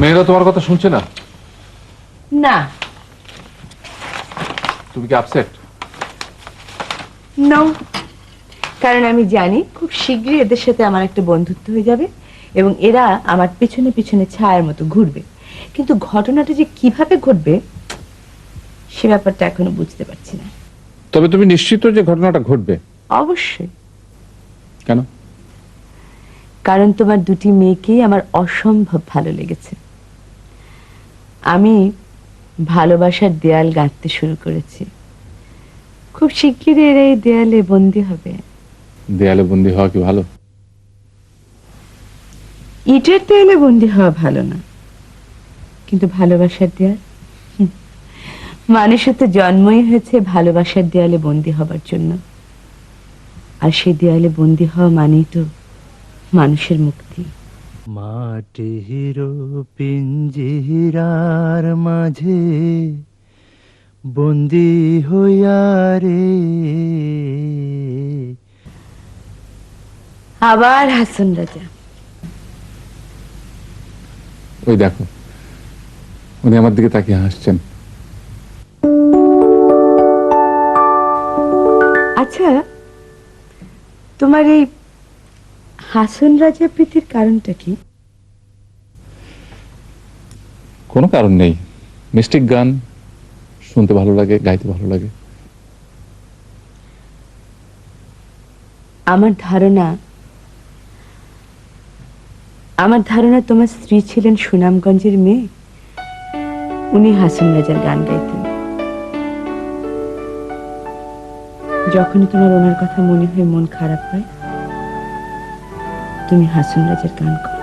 মেয়েরা তোমার কথা শুনছে না? না। তুমি কি আপসেট? নো, কারণ আমি জানি খুব শীঘ্রই এদের সাথে আমার একটা বন্ধুত্ব হয়ে যাবে এবং এরা আমার পিছনে পিছনে ছায়ার মতো ঘুরবে। কিন্তু ঘটনাটা যে কিভাবে ঘটবে সে ব্যাপারটা এখনো বুঝতে পারছি না। তবে তুমি নিশ্চিত যে ঘটনাটা ঘটবে? অবশ্যই। কেন? কারণ তোমার দুটি মেয়েকেই আমার অসম্ভব ভালো লেগেছে। আমি ভালোবাসার দেয়াল গাঁথতে শুরু করেছি। খুব শিগগিরই এরা এই দেয়ালে বন্দী হবে। দেয়ালে বন্দী হওয়া কি ভালো? ইটের দেয়ালে বন্দী হওয়া ভালো না, কিন্তু ভালোবাসার দেয়াল, মানুষের তো জন্মই হয়েছে ভালোবাসার দেয়ালে বন্দী হবার জন্য। আর সেই দেয়ালে বন্দী হওয়া মানেই তো মানুষের মুক্তি। মাটির পিঞ্জিরার মাঝে বন্দি হইয়া রে। আবার হাসান রাজা। ওই দেখো, উনি আমার দিকে তাকিয়ে হাসছেন। আচ্ছা, তোমার এই হাসান রাজা প্রীতির কারণটা কি? কোনো কারণ নেই। মিস্টিক গান শুনতে ভালো লাগে, গাইতে ভালো লাগে। আমার ধারণা তোমার স্ত্রী ছিলেন সুনামগঞ্জের মেয়ে, উনি হাসান রাজার গান গাইতেন। যখনই তোমার ওনার কথা মনে হয়, মন খারাপ হয়, তুমি হাসান রাজার গান করো।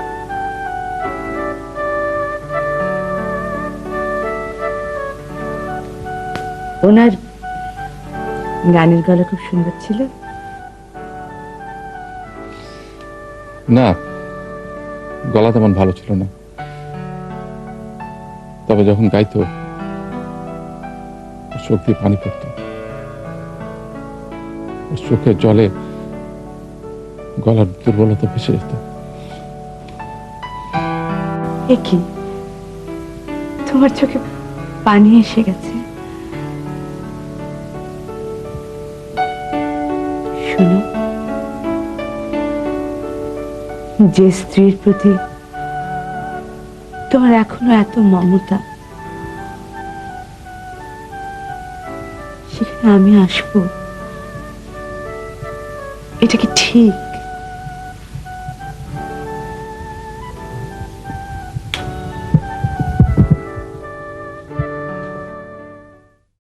ওনার গানের গলা খুব সুন্দর ছিল। না, গলা তেমন ভালো ছিল না, তবে যখন গাইতো চোখ দিয়ে পানি পড়ত, চোখের জলে গলার দুর্বলতা ভেসে যেত। এ কি, তোমার চোখে পানি এসে গেছে? শোনো, যে স্ত্রীর প্রতি তোমার এখনো এত মমতা, সেখানে আমি আসবো, এটা কি ঠিক?